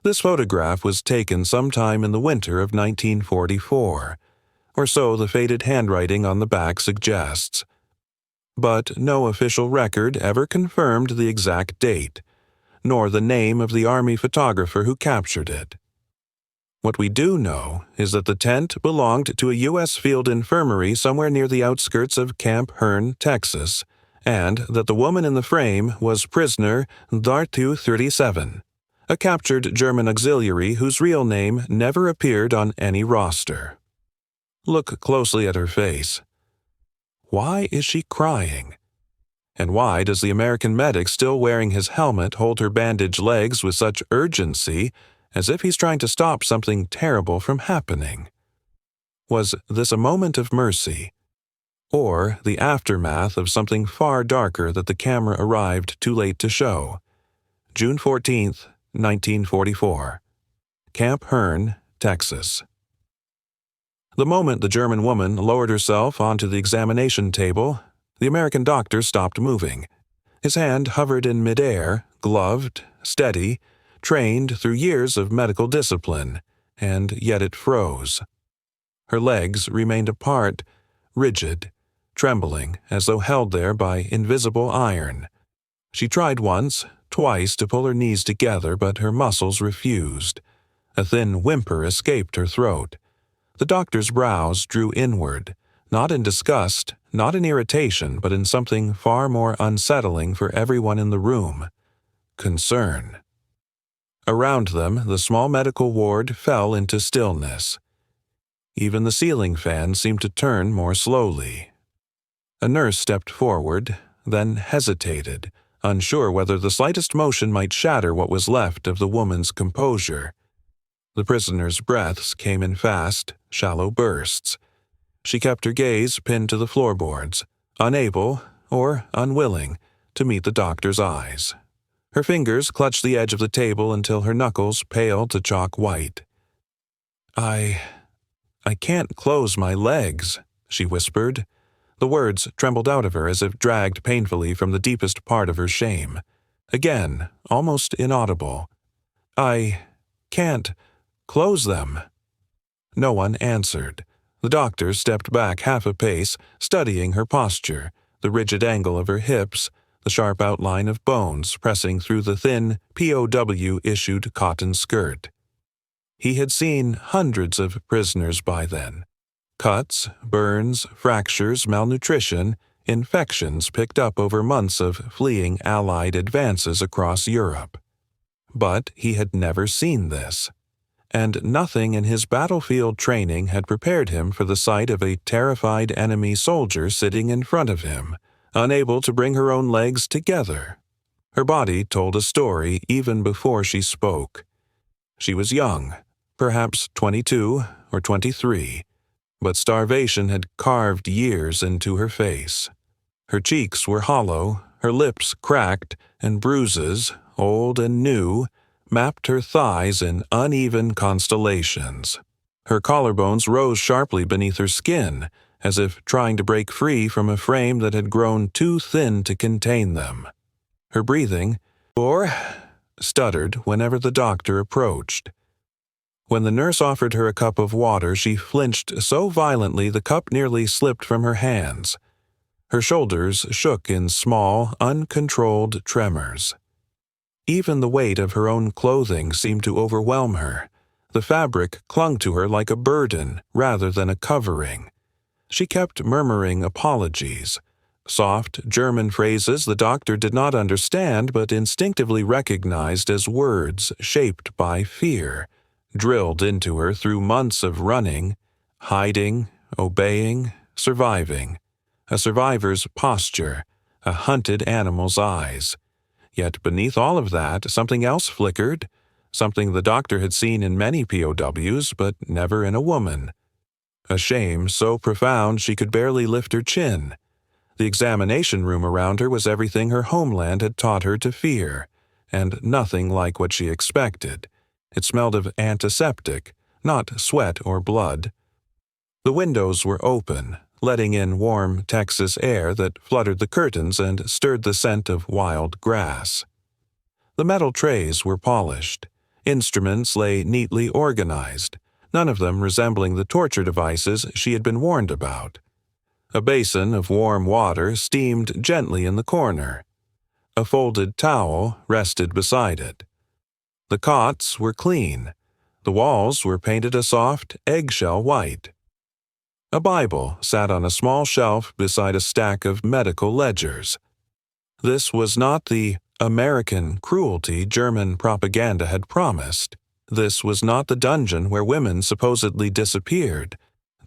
This photograph was taken sometime in the winter of 1944, or so the faded handwriting on the back suggests. But no official record ever confirmed the exact date, nor the name of the Army photographer who captured it. What we do know is that the tent belonged to a U.S. field infirmary somewhere near the outskirts of Camp Hearn, Texas, and that the woman in the frame was prisoner Dartu 37, a captured German auxiliary whose real name never appeared on any roster. Look closely at her face. Why is she crying? And why does the American medic still wearing his helmet hold her bandaged legs with such urgency, as if he's trying to stop something terrible from happening? Was this a moment of mercy, or the aftermath of something far darker that the camera arrived too late to show? June 14, 1944. Camp Hearn, Texas. The moment the German woman lowered herself onto the examination table, the American doctor stopped moving. His hand hovered in midair, gloved, steady, trained through years of medical discipline, and yet it froze. Her legs remained apart, rigid, trembling as though held there by invisible iron. She tried once, twice to pull her knees together, but her muscles refused. A thin whimper escaped her throat. The doctor's brows drew inward, not in disgust, not in irritation, but in something far more unsettling for everyone in the room: concern. Around them, the small medical ward fell into stillness. Even the ceiling fan seemed to turn more slowly. A nurse stepped forward, then hesitated, unsure whether the slightest motion might shatter what was left of the woman's composure. The prisoner's breaths came in fast, shallow bursts. She kept her gaze pinned to the floorboards, unable, or unwilling, to meet the doctor's eyes. Her fingers clutched the edge of the table until her knuckles paled to chalk white. I can't close my legs," she whispered. The words trembled out of her as if dragged painfully from the deepest part of her shame. Again, almost inaudible. "I can't close them." No one answered. The doctor stepped back half a pace, studying her posture, the rigid angle of her hips, the sharp outline of bones pressing through the thin POW-issued cotton skirt. He had seen hundreds of prisoners by then. Cuts, burns, fractures, malnutrition, infections picked up over months of fleeing Allied advances across Europe. But he had never seen this, and nothing in his battlefield training had prepared him for the sight of a terrified enemy soldier sitting in front of him, unable to bring her own legs together. Her body told a story even before she spoke. She was young, perhaps 22 or 23, but starvation had carved years into her face. Her cheeks were hollow, her lips cracked, and bruises, old and new, mapped her thighs in uneven constellations. Her collarbones rose sharply beneath her skin, as if trying to break free from a frame that had grown too thin to contain them. Her breathing, stuttered whenever the doctor approached. When the nurse offered her a cup of water, she flinched so violently the cup nearly slipped from her hands. Her shoulders shook in small, uncontrolled tremors. Even the weight of her own clothing seemed to overwhelm her. The fabric clung to her like a burden rather than a covering. She kept murmuring apologies, soft German phrases the doctor did not understand but instinctively recognized as words shaped by fear, drilled into her through months of running, hiding, obeying, surviving. A survivor's posture, a hunted animal's eyes. Yet beneath all of that, something else flickered, something the doctor had seen in many POWs, but never in a woman. A shame so profound she could barely lift her chin. The examination room around her was everything her homeland had taught her to fear, and nothing like what she expected. It smelled of antiseptic, not sweat or blood. The windows were open, letting in warm Texas air that fluttered the curtains and stirred the scent of wild grass. The metal trays were polished. Instruments lay neatly organized, none of them resembling the torture devices she had been warned about. A basin of warm water steamed gently in the corner. A folded towel rested beside it. The cots were clean. The walls were painted a soft eggshell white. A Bible sat on a small shelf beside a stack of medical ledgers. This was not the American cruelty German propaganda had promised. This was not the dungeon where women supposedly disappeared.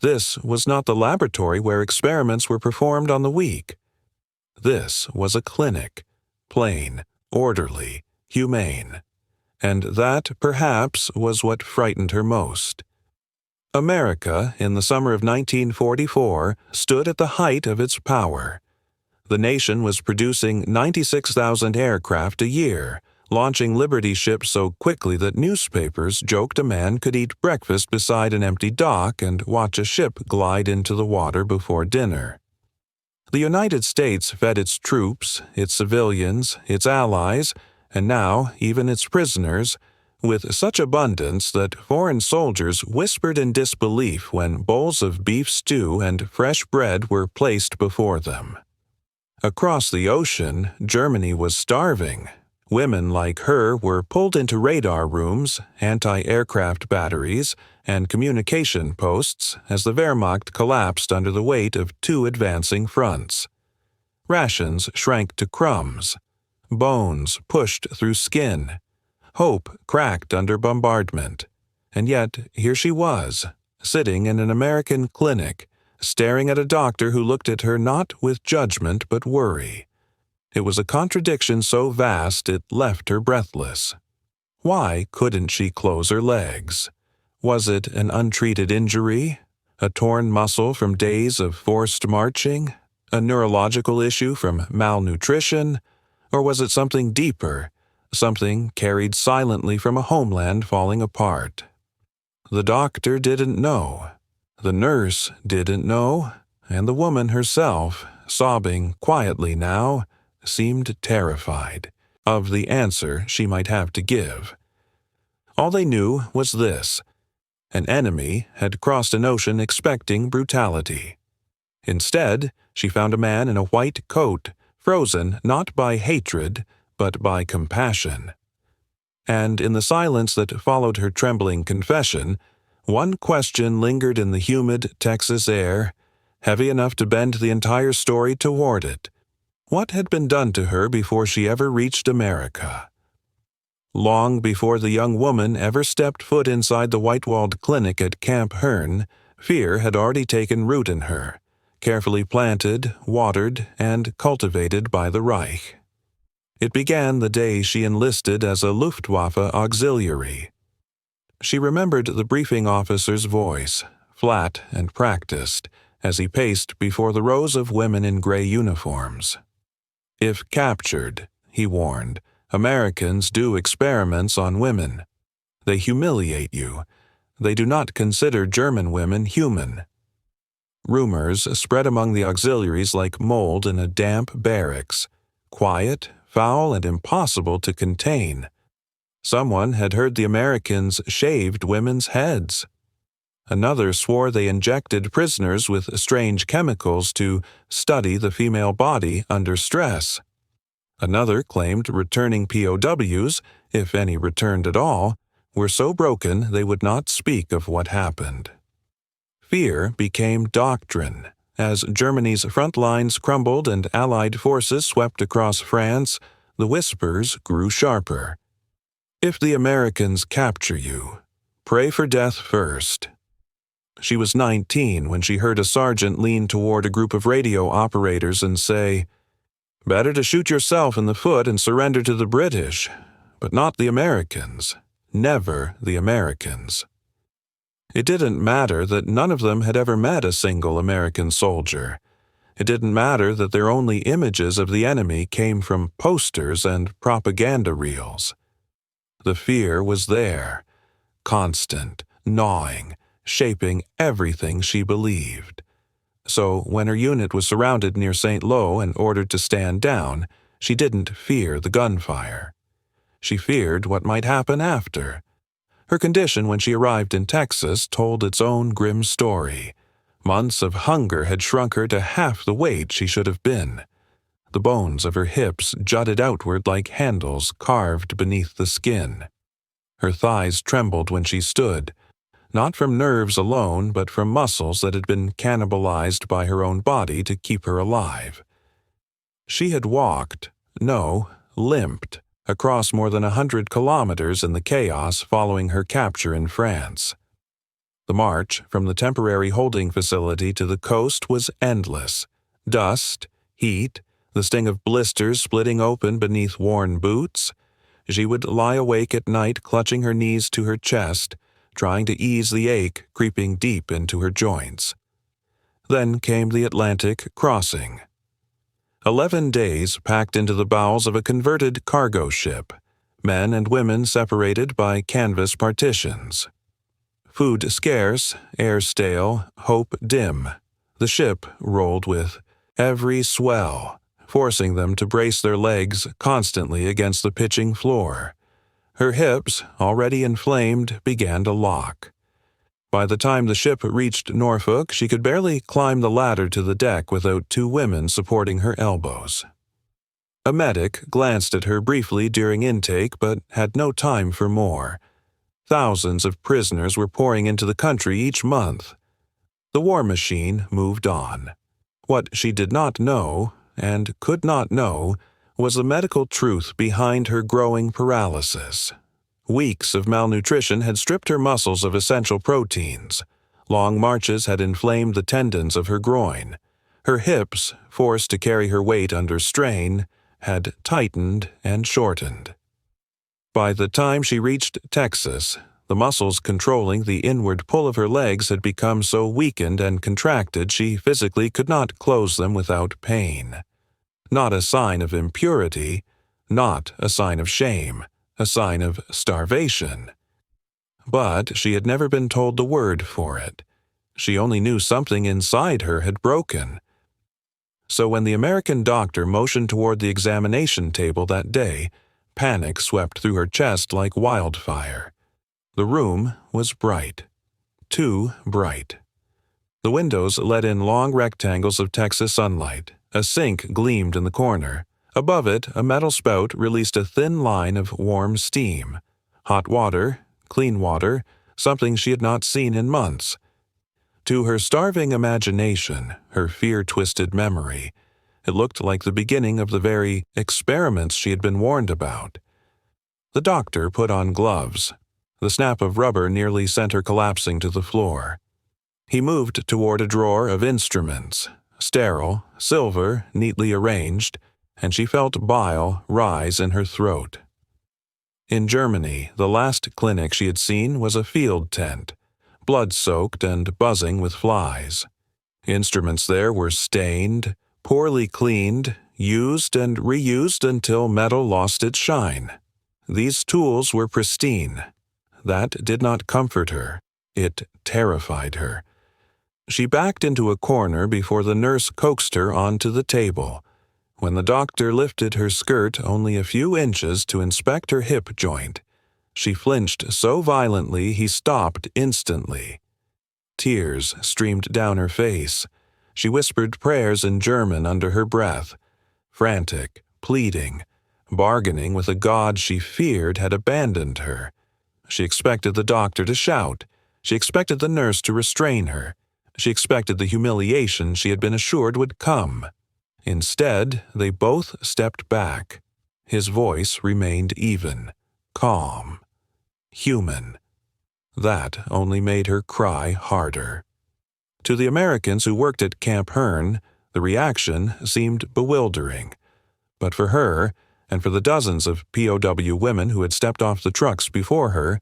This was not the laboratory where experiments were performed on the weak. This was a clinic, plain, orderly, humane. And that, perhaps, was what frightened her most. America, in the summer of 1944, stood at the height of its power. The nation was producing 96,000 aircraft a year, launching Liberty ships so quickly that newspapers joked a man could eat breakfast beside an empty dock and watch a ship glide into the water before dinner. The United States fed its troops, its civilians, its allies, and now even its prisoners, with such abundance that foreign soldiers whispered in disbelief when bowls of beef stew and fresh bread were placed before them. Across the ocean, Germany was starving. Women like her were pulled into radar rooms, anti-aircraft batteries, and communication posts as the Wehrmacht collapsed under the weight of two advancing fronts. Rations shrank to crumbs. Bones pushed through skin. Hope cracked under bombardment. And yet, here she was, sitting in an American clinic, staring at a doctor who looked at her not with judgment but worry. It was a contradiction so vast it left her breathless. Why couldn't she close her legs? Was it an untreated injury? A torn muscle from days of forced marching? A neurological issue from malnutrition? Or was it something deeper, something carried silently from a homeland falling apart? The doctor didn't know. The nurse didn't know, and the woman herself, sobbing quietly now, seemed terrified of the answer she might have to give. All they knew was this: an enemy had crossed an ocean expecting brutality. Instead, she found a man in a white coat, frozen not by hatred, but by compassion. And in the silence that followed her trembling confession, one question lingered in the humid Texas air, heavy enough to bend the entire story toward it. What had been done to her before she ever reached America? Long before the young woman ever stepped foot inside the white-walled clinic at Camp Hearn, fear had already taken root in her, carefully planted, watered, and cultivated by the Reich. It began the day she enlisted as a Luftwaffe auxiliary. She remembered the briefing officer's voice, flat and practiced, as he paced before the rows of women in gray uniforms. If captured, he warned, Americans do experiments on women. They humiliate you. They do not consider German women human. Rumors spread among the auxiliaries like mold in a damp barracks, quiet, foul, and impossible to contain. Someone had heard the Americans shaved women's heads. Another swore they injected prisoners with strange chemicals to study the female body under stress. Another claimed returning POWs, if any returned at all, were so broken they would not speak of what happened. Fear became doctrine. As Germany's front lines crumbled and Allied forces swept across France, the whispers grew sharper. If the Americans capture you, pray for death first. She was 19 when she heard a sergeant lean toward a group of radio operators and say, "Better to shoot yourself in the foot and surrender to the British, but not the Americans. Never the Americans." It didn't matter that none of them had ever met a single American soldier. It didn't matter that their only images of the enemy came from posters and propaganda reels. The fear was there, constant, gnawing, shaping everything she believed. So when her unit was surrounded near St. Lo and ordered to stand down, she didn't fear the gunfire. She feared what might happen after, Her condition when she arrived in Texas told its own grim story. Months of hunger had shrunk her to half the weight she should have been. The bones of her hips jutted outward like handles carved beneath the skin. Her thighs trembled when she stood, not from nerves alone, but from muscles that had been cannibalized by her own body to keep her alive. She had limped, across more than 100 kilometers in the chaos following her capture in France. The march from the temporary holding facility to the coast was endless. Dust, heat, the sting of blisters splitting open beneath worn boots. She would lie awake at night clutching her knees to her chest, trying to ease the ache creeping deep into her joints. Then came the Atlantic crossing. 11 days packed into the bowels of a converted cargo ship, men and women separated by canvas partitions. Food scarce, air stale, hope dim. The ship rolled with every swell, forcing them to brace their legs constantly against the pitching floor. Her hips, already inflamed, began to lock. By the time the ship reached Norfolk, she could barely climb the ladder to the deck without 2 women supporting her elbows. A medic glanced at her briefly during intake but had no time for more. Thousands of prisoners were pouring into the country each month. The war machine moved on. What she did not know, and could not know, was the medical truth behind her growing paralysis. Weeks of malnutrition had stripped her muscles of essential proteins. Long marches had inflamed the tendons of her groin. Her hips, forced to carry her weight under strain, had tightened and shortened. By the time she reached Texas, the muscles controlling the inward pull of her legs had become so weakened and contracted she physically could not close them without pain. Not a sign of impurity, not a sign of shame, a sign of starvation. But she had never been told the word for it. She only knew something inside her had broken. So when the American doctor motioned toward the examination table that day, panic swept through her chest like wildfire. The room was bright. Too bright. The windows let in long rectangles of Texas sunlight. A sink gleamed in the corner. Above it, a metal spout released a thin line of warm steam. Hot water, clean water, something she had not seen in months. To her starving imagination, her fear-twisted memory, it looked like the beginning of the very experiments she had been warned about. The doctor put on gloves. The snap of rubber nearly sent her collapsing to the floor. He moved toward a drawer of instruments, sterile, silver, neatly arranged, and she felt bile rise in her throat. In Germany, the last clinic she had seen was a field tent, blood-soaked and buzzing with flies. Instruments there were stained, poorly cleaned, used and reused until metal lost its shine. These tools were pristine. That did not comfort her. It terrified her. She backed into a corner before the nurse coaxed her onto the table. When the doctor lifted her skirt only a few inches to inspect her hip joint, she flinched so violently he stopped instantly. Tears streamed down her face. She whispered prayers in German under her breath, frantic, pleading, bargaining with a God she feared had abandoned her. She expected the doctor to shout. She expected the nurse to restrain her. She expected the humiliation she had been assured would come. Instead, they both stepped back. His voice remained even, calm, human. That only made her cry harder. To the Americans who worked at Camp Hearn, the reaction seemed bewildering. But for her, and for the dozens of POW women who had stepped off the trucks before her,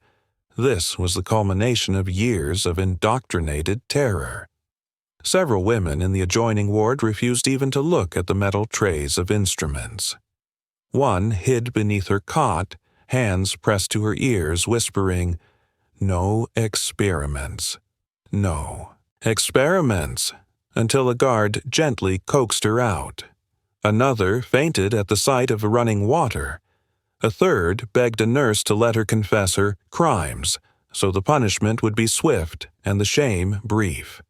this was the culmination of years of indoctrinated terror. Several women in the adjoining ward refused even to look at the metal trays of instruments. One hid beneath her cot, hands pressed to her ears, whispering, "No experiments. No experiments," until a guard gently coaxed her out. Another fainted at the sight of running water. A third begged a nurse to let her confess her crimes, so the punishment would be swift and the shame brief.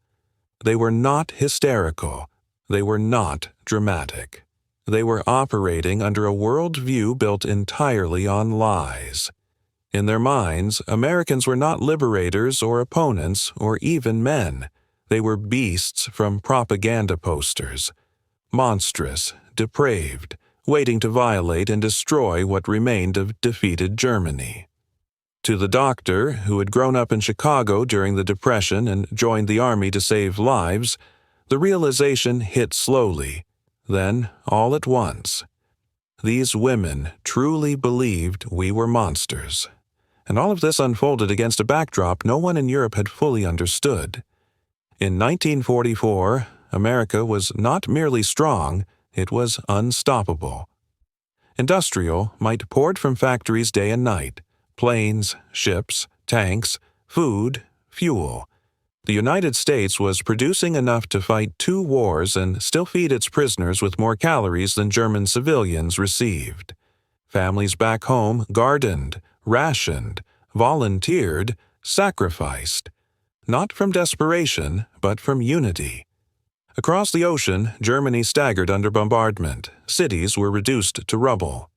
They were not hysterical. They were not dramatic. They were operating under a worldview built entirely on lies. In their minds, Americans were not liberators or opponents or even men. They were beasts from propaganda posters. Monstrous, depraved, waiting to violate and destroy what remained of defeated Germany. To the doctor, who had grown up in Chicago during the Depression and joined the Army to save lives, the realization hit slowly, then all at once. These women truly believed we were monsters. And all of this unfolded against a backdrop no one in Europe had fully understood. In 1944, America was not merely strong, it was unstoppable. Industrial might poured from factories day and night, planes, ships, tanks, food, fuel. The United States was producing enough to fight 2 wars and still feed its prisoners with more calories than German civilians received. Families back home gardened, rationed, volunteered, sacrificed, not from desperation, but from unity. Across the ocean, Germany staggered under bombardment. Cities were reduced to rubble.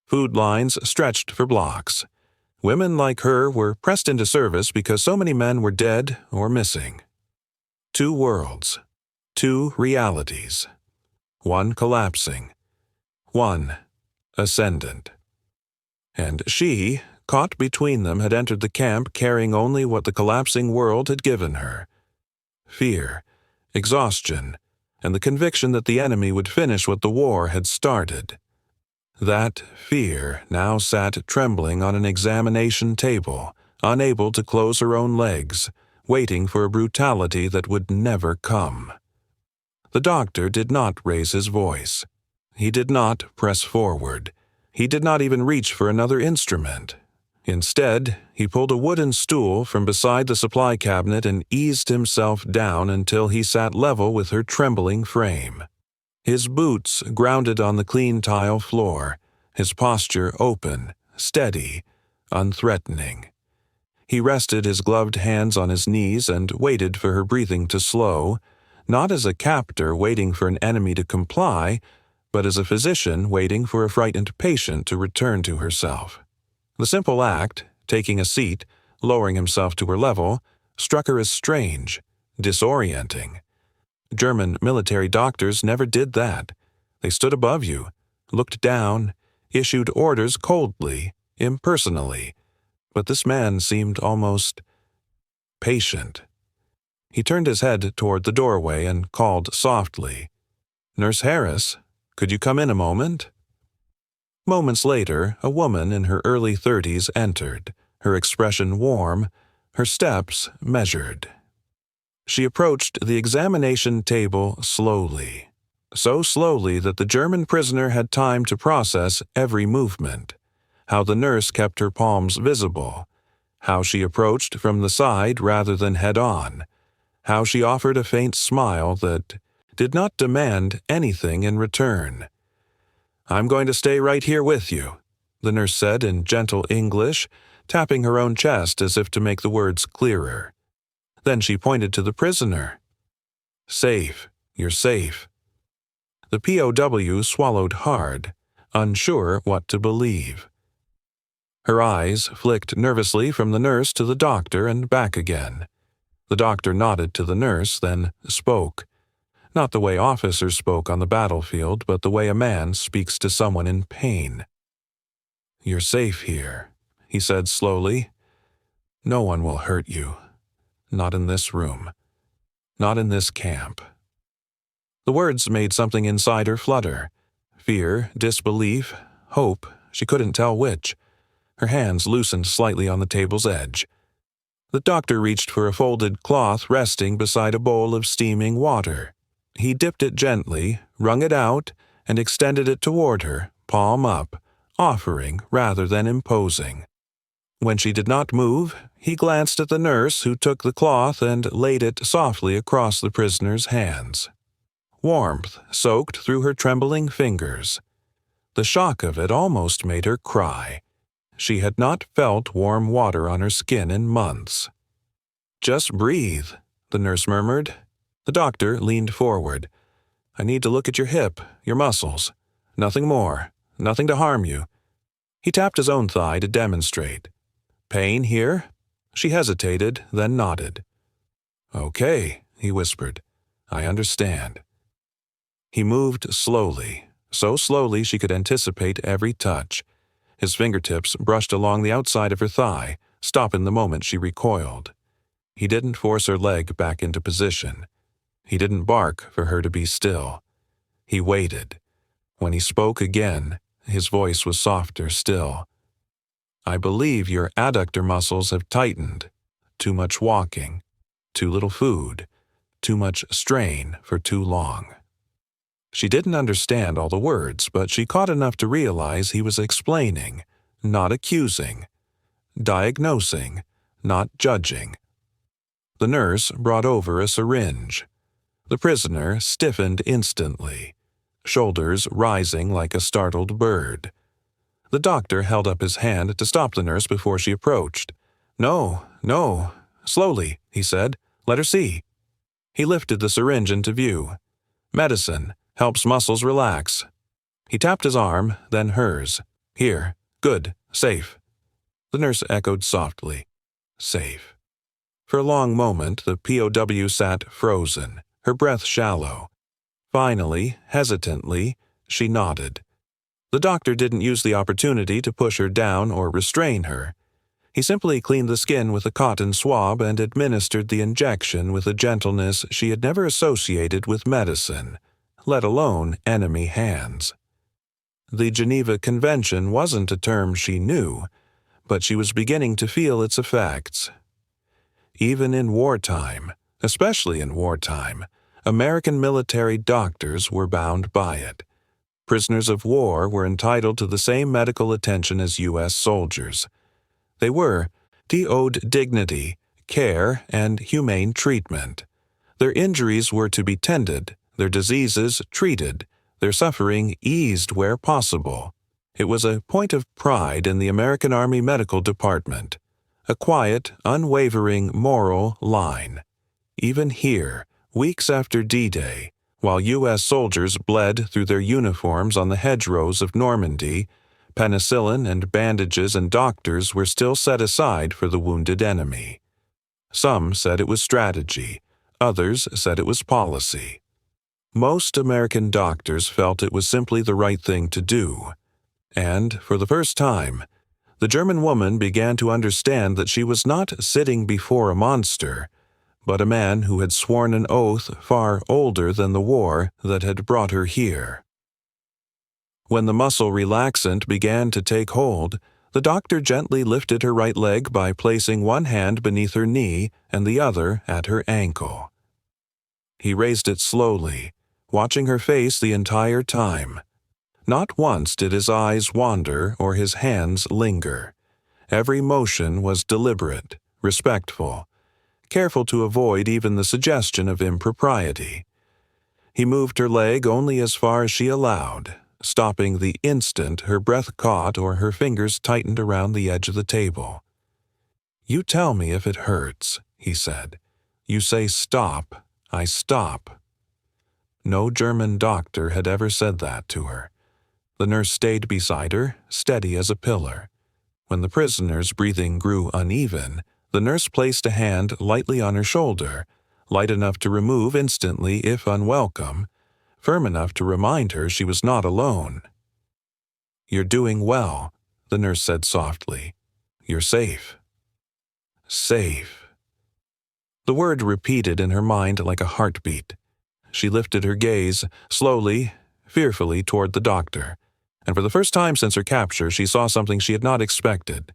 Food lines stretched for blocks. Women like her were pressed into service because so many men were dead or missing. 2 worlds, 2 realities. One collapsing, one ascendant. And she, caught between them, had entered the camp carrying only what the collapsing world had given her: fear, exhaustion, and the conviction that the enemy would finish what the war had started. That fear now sat trembling on an examination table, unable to close her own legs, waiting for a brutality that would never come. The doctor did not raise his voice. He did not press forward. He did not even reach for another instrument. Instead, he pulled a wooden stool from beside the supply cabinet and eased himself down until he sat level with her trembling frame. His boots grounded on the clean tile floor, his posture open, steady, unthreatening. He rested his gloved hands on his knees and waited for her breathing to slow, not as a captor waiting for an enemy to comply, but as a physician waiting for a frightened patient to return to herself. The simple act, taking a seat, lowering himself to her level, struck her as strange, disorienting. German military doctors never did that. They stood above you, looked down, issued orders coldly, impersonally. But this man seemed almost patient. He turned his head toward the doorway and called softly, "Nurse Harris, could you come in a moment?" Moments later, a woman in her early 30s entered, her expression warm, her steps measured. She approached the examination table slowly, so slowly that the German prisoner had time to process every movement, how the nurse kept her palms visible, how she approached from the side rather than head-on, how she offered a faint smile that did not demand anything in return. "I'm going to stay right here with you," the nurse said in gentle English, tapping her own chest as if to make the words clearer. Then she pointed to the prisoner. "Safe, you're safe." The POW swallowed hard, unsure what to believe. Her eyes flicked nervously from the nurse to the doctor and back again. The doctor nodded to the nurse, then spoke. Not the way officers spoke on the battlefield, but the way a man speaks to someone in pain. "You're safe here," he said slowly. "No one will hurt you. Not in this room. Not in this camp." The words made something inside her flutter. Fear, disbelief, hope, she couldn't tell which. Her hands loosened slightly on the table's edge. The doctor reached for a folded cloth resting beside a bowl of steaming water. He dipped it gently, wrung it out, and extended it toward her, palm up, offering rather than imposing. When she did not move, he glanced at the nurse who took the cloth and laid it softly across the prisoner's hands. Warmth soaked through her trembling fingers. The shock of it almost made her cry. She had not felt warm water on her skin in months. "Just breathe," the nurse murmured. The doctor leaned forward. "I need to look at your hip, your muscles. Nothing more. Nothing to harm you." He tapped his own thigh to demonstrate. "Pain here?" She hesitated, then nodded. "Okay," he whispered. "I understand." He moved slowly, so slowly she could anticipate every touch. His fingertips brushed along the outside of her thigh, stopping the moment she recoiled. He didn't force her leg back into position. He didn't bark for her to be still. He waited. When he spoke again, his voice was softer still. "I believe your adductor muscles have tightened. Too much walking, too little food, too much strain for too long." She didn't understand all the words, but she caught enough to realize he was explaining, not accusing, diagnosing, not judging. The nurse brought over a syringe. The prisoner stiffened instantly, shoulders rising like a startled bird. The doctor held up his hand to stop the nurse before she approached. "No, no, slowly," he said. "Let her see." He lifted the syringe into view. "Medicine. Helps muscles relax." He tapped his arm, then hers. "Here. Good. Safe." The nurse echoed softly. "Safe." For a long moment, the POW sat frozen, her breath shallow. Finally, hesitantly, she nodded. The doctor didn't use the opportunity to push her down or restrain her. He simply cleaned the skin with a cotton swab and administered the injection with a gentleness she had never associated with medicine, let alone enemy hands. The Geneva Convention wasn't a term she knew, but she was beginning to feel its effects. Even in wartime, especially in wartime, American military doctors were bound by it. Prisoners of war were entitled to the same medical attention as U.S. soldiers. They were owed dignity, care, and humane treatment. Their injuries were to be tended, their diseases treated, their suffering eased where possible. It was a point of pride in the American Army Medical Department, a quiet, unwavering moral line. Even here, weeks after D-Day, while U.S. soldiers bled through their uniforms on the hedgerows of Normandy, penicillin and bandages and doctors were still set aside for the wounded enemy. Some said it was strategy, others said it was policy. Most American doctors felt it was simply the right thing to do. And, for the first time, the German woman began to understand that she was not sitting before a monster, but a man who had sworn an oath far older than the war that had brought her here. When the muscle relaxant began to take hold, the doctor gently lifted her right leg by placing one hand beneath her knee and the other at her ankle. He raised it slowly, watching her face the entire time. Not once did his eyes wander or his hands linger. Every motion was deliberate, respectful, careful to avoid even the suggestion of impropriety. He moved her leg only as far as she allowed, stopping the instant her breath caught or her fingers tightened around the edge of the table. "You tell me if it hurts," he said. "You say stop, I stop." No German doctor had ever said that to her. The nurse stayed beside her, steady as a pillar. When the prisoner's breathing grew uneven, the nurse placed a hand lightly on her shoulder, light enough to remove instantly if unwelcome, firm enough to remind her she was not alone. "You're doing well," the nurse said softly. "You're safe." Safe. The word repeated in her mind like a heartbeat. She lifted her gaze, slowly, fearfully, toward the doctor, and for the first time since her capture she saw something she had not expected.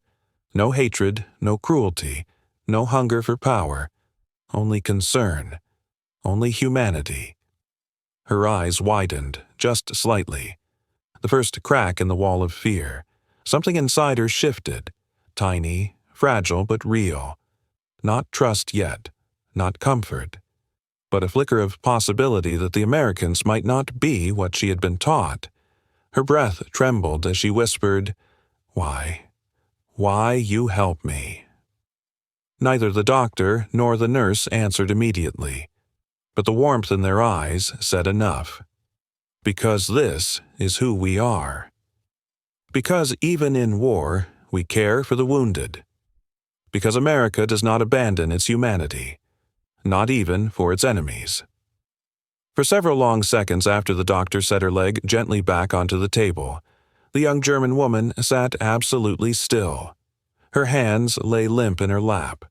No hatred, no cruelty, no hunger for power, only concern, only humanity. Her eyes widened, just slightly. The first crack in the wall of fear. Something inside her shifted, tiny, fragile but real. Not trust yet, not comfort, but a flicker of possibility that the Americans might not be what she had been taught. Her breath trembled as she whispered, "Why, Why you help me." Neither the doctor nor the nurse answered immediately, but the warmth in their eyes said enough. Because this is who we are. Because even in war, we care for the wounded. Because America does not abandon its humanity, not even for its enemies. For several long seconds after the doctor set her leg gently back onto the table, the young German woman sat absolutely still. Her hands lay limp in her lap.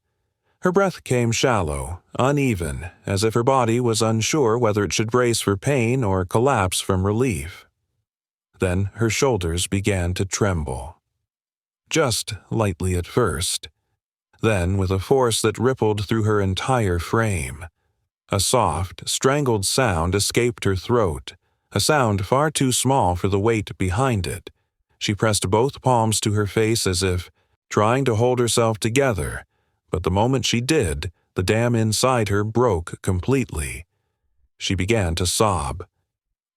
Her breath came shallow, uneven, as if her body was unsure whether it should brace for pain or collapse from relief. Then her shoulders began to tremble. Just lightly at first. Then with a force that rippled through her entire frame. A soft, strangled sound escaped her throat, a sound far too small for the weight behind it. She pressed both palms to her face as if trying to hold herself together, but the moment she did, the dam inside her broke completely. She began to sob.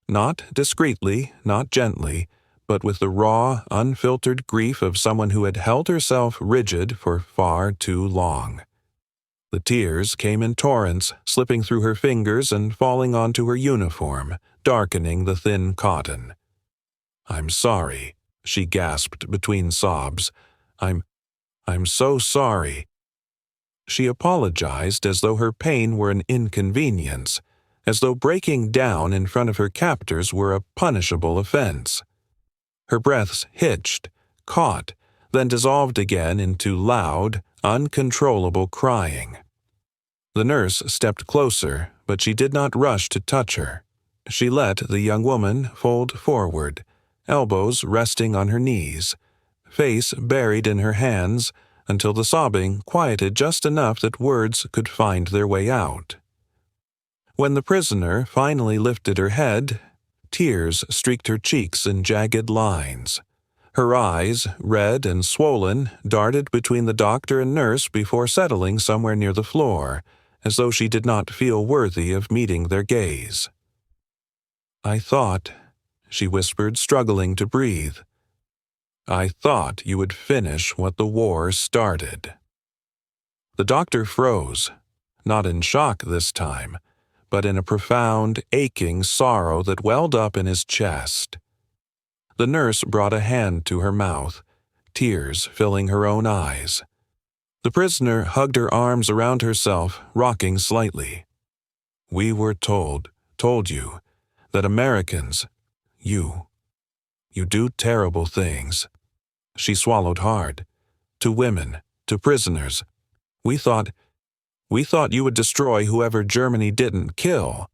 Not discreetly, not gently, but with the raw, unfiltered grief of someone who had held herself rigid for far too long. The tears came in torrents, slipping through her fingers and falling onto her uniform, darkening the thin cotton. "I'm sorry," she gasped between sobs. I'm so sorry." She apologized as though her pain were an inconvenience, as though breaking down in front of her captors were a punishable offense. Her breaths hitched, caught, then dissolved again into loud, uncontrollable crying. The nurse stepped closer, but she did not rush to touch her. She let the young woman fold forward, elbows resting on her knees, face buried in her hands, until the sobbing quieted just enough that words could find their way out. When the prisoner finally lifted her head, tears streaked her cheeks in jagged lines. Her eyes, red and swollen, darted between the doctor and nurse before settling somewhere near the floor, as though she did not feel worthy of meeting their gaze. "I thought," she whispered, struggling to breathe. "I thought you would finish what the war started." The doctor froze, not in shock this time, but in a profound, aching sorrow that welled up in his chest. The nurse brought a hand to her mouth, tears filling her own eyes. The prisoner hugged her arms around herself, rocking slightly. "We were told you, that Americans, you do terrible things." She swallowed hard. "To women, to prisoners. We thought you would destroy whoever Germany didn't kill."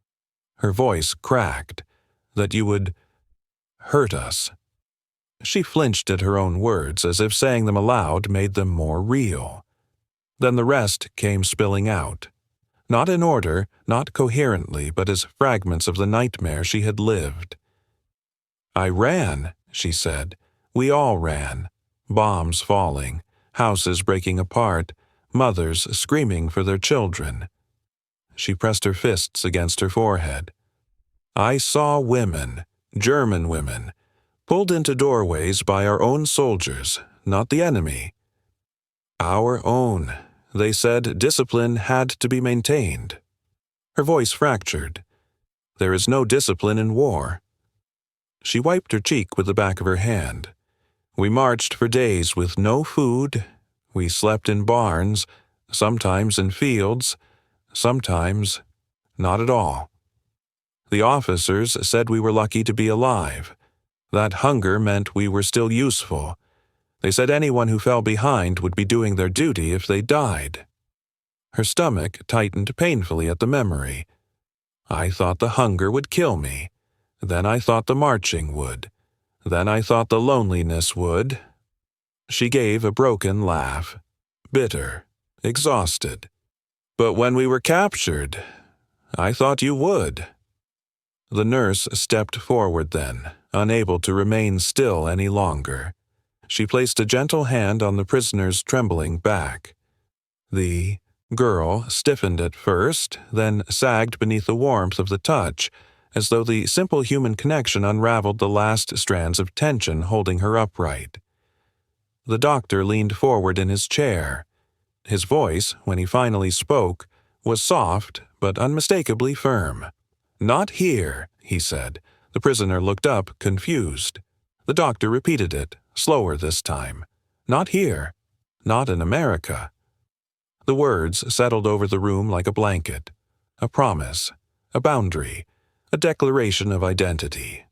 Her voice cracked. "That you would hurt us." She flinched at her own words, as if saying them aloud made them more real. Then the rest came spilling out. Not in order, not coherently, but as fragments of the nightmare she had lived. "I ran," she said. "We all ran. Bombs falling, houses breaking apart, mothers screaming for their children." She pressed her fists against her forehead. "I saw women, German women, pulled into doorways by our own soldiers, not the enemy. Our own. They said discipline had to be maintained." Her voice fractured. "There is no discipline in war." She wiped her cheek with the back of her hand. "We marched for days with no food. We slept in barns, sometimes in fields, sometimes not at all. The officers said we were lucky to be alive. That hunger meant we were still useful. They said anyone who fell behind would be doing their duty if they died." Her stomach tightened painfully at the memory. "I thought the hunger would kill me. Then I thought the marching would. Then I thought the loneliness would." She gave a broken laugh, bitter, exhausted. "But when we were captured, I thought you would." The nurse stepped forward then, unable to remain still any longer. She placed a gentle hand on the prisoner's trembling back. The girl stiffened at first, then sagged beneath the warmth of the touch, as though the simple human connection unraveled the last strands of tension holding her upright. The doctor leaned forward in his chair. His voice, when he finally spoke, was soft but unmistakably firm. "Not here," he said. The prisoner looked up, confused. The doctor repeated it, slower this time. "Not here. Not in America." The words settled over the room like a blanket. A promise, a boundary, a declaration of identity.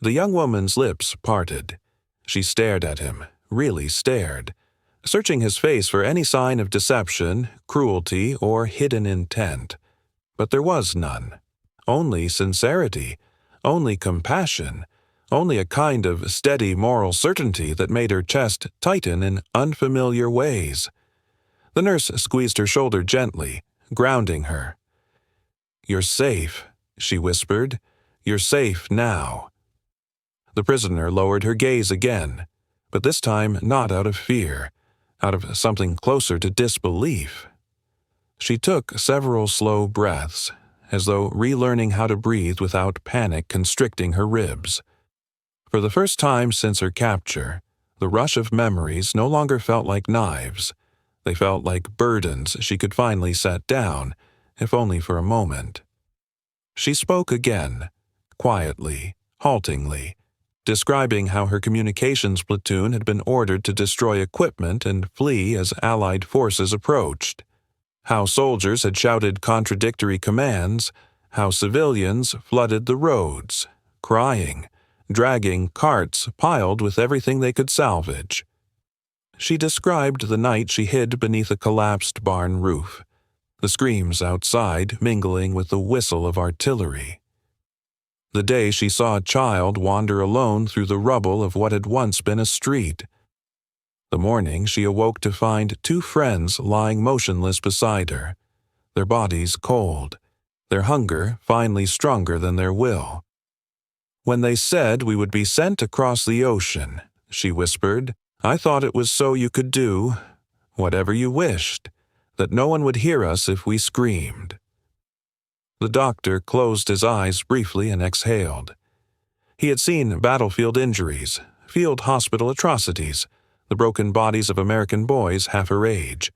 The young woman's lips parted. She stared at him, really stared, searching his face for any sign of deception, cruelty, or hidden intent. But there was none. Only sincerity, only compassion, only a kind of steady moral certainty that made her chest tighten in unfamiliar ways. The nurse squeezed her shoulder gently, grounding her. "You're safe," she whispered. "You're safe now." The prisoner lowered her gaze again, but this time not out of fear, out of something closer to disbelief. She took several slow breaths, as though relearning how to breathe without panic constricting her ribs. For the first time since her capture, the rush of memories no longer felt like knives. They felt like burdens she could finally set down, if only for a moment. She spoke again, quietly, haltingly, describing how her communications platoon had been ordered to destroy equipment and flee as Allied forces approached. How soldiers had shouted contradictory commands, how civilians flooded the roads, crying, dragging carts piled with everything they could salvage. She described the night she hid beneath a collapsed barn roof, the screams outside mingling with the whistle of artillery. The day she saw a child wander alone through the rubble of what had once been a street. The morning she awoke to find two friends lying motionless beside her, their bodies cold, their hunger finally stronger than their will. "When they said we would be sent across the ocean," she whispered, "I thought it was so you could do whatever you wished, that no one would hear us if we screamed." The doctor closed his eyes briefly and exhaled. He had seen battlefield injuries, field hospital atrocities, the broken bodies of American boys half her age.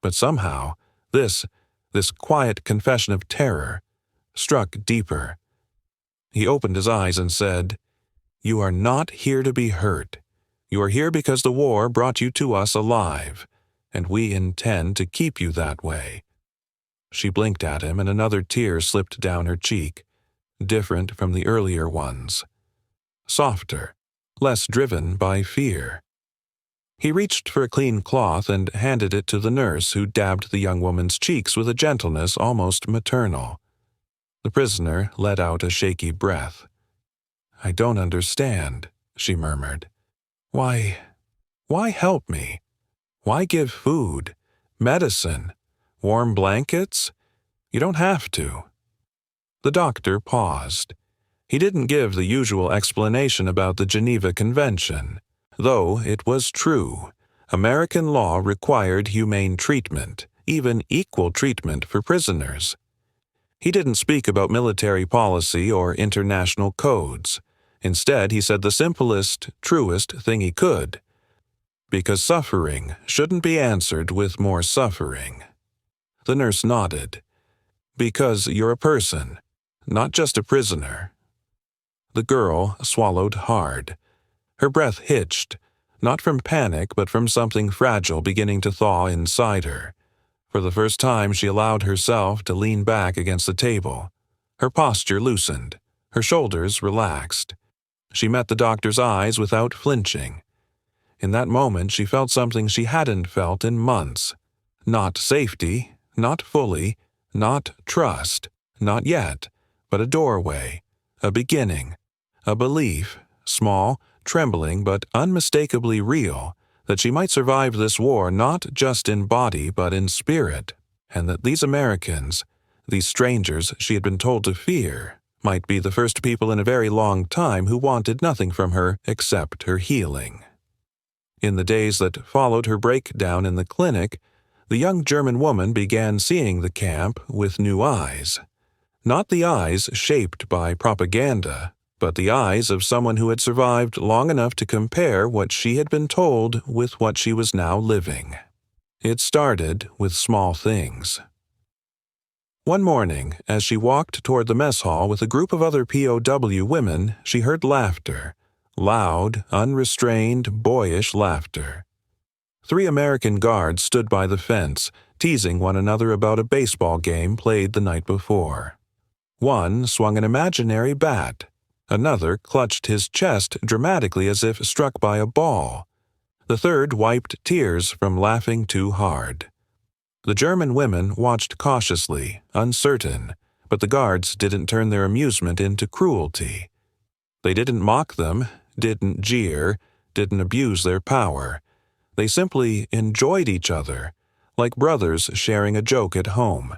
But somehow, this quiet confession of terror, struck deeper. He opened his eyes and said, "You are not here to be hurt. You are here because the war brought you to us alive, and we intend to keep you that way." She blinked at him, and another tear slipped down her cheek, different from the earlier ones. Softer, less driven by fear. He reached for a clean cloth and handed it to the nurse, who dabbed the young woman's cheeks with a gentleness almost maternal. The prisoner let out a shaky breath. "I don't understand," she murmured. Why help me? Why give food, medicine, warm blankets? You don't have to." The doctor paused. He didn't give the usual explanation about the Geneva Convention. Though it was true, American law required humane treatment, even equal treatment for prisoners. He didn't speak about military policy or international codes. Instead, he said the simplest, truest thing he could. Because suffering shouldn't be answered with more suffering. The nurse nodded. Because you're a person, not just a prisoner. The girl swallowed hard. Her breath hitched, not from panic but from something fragile beginning to thaw inside her. For the first time she allowed herself to lean back against the table. Her posture loosened, her shoulders relaxed. She met the doctor's eyes without flinching. In that moment she felt something she hadn't felt in months. Not safety, not fully, not trust, not yet, but a doorway, a beginning, a belief, small, trembling but unmistakably real, that she might survive this war not just in body but in spirit, and that these Americans, these strangers she had been told to fear, might be the first people in a very long time who wanted nothing from her except her healing. In the days that followed her breakdown in the clinic, the young German woman began seeing the camp with new eyes. Not the eyes shaped by propaganda, but the eyes of someone who had survived long enough to compare what she had been told with what she was now living. It started with small things. One morning, as she walked toward the mess hall with a group of other POW women, she heard laughter. Loud, unrestrained, boyish laughter. 3 American guards stood by the fence, teasing one another about a baseball game played the night before. One swung an imaginary bat. Another clutched his chest dramatically as if struck by a ball. The third wiped tears from laughing too hard. The German women watched cautiously, uncertain, but the guards didn't turn their amusement into cruelty. They didn't mock them, didn't jeer, didn't abuse their power. They simply enjoyed each other, like brothers sharing a joke at home.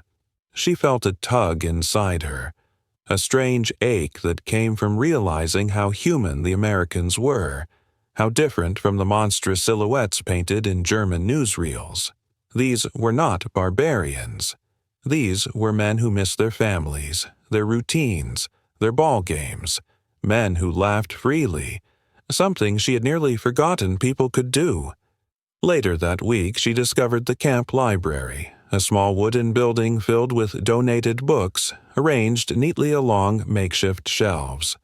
She felt a tug inside her, a strange ache that came from realizing how human the Americans were, how different from the monstrous silhouettes painted in German newsreels. These were not barbarians. These were men who missed their families, their routines, their ball games, men who laughed freely, something she had nearly forgotten people could do. Later that week, she discovered the camp library, a small wooden building filled with donated books, arranged neatly along makeshift shelves.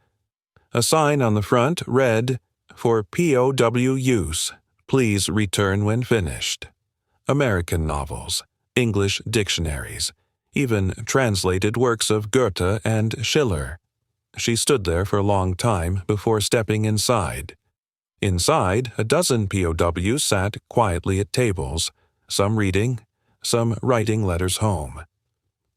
A sign on the front read, "For POW use, please return when finished." American novels, English dictionaries, even translated works of Goethe and Schiller. She stood there for a long time before stepping inside. Inside, a dozen POWs sat quietly at tables, some reading, some writing letters home.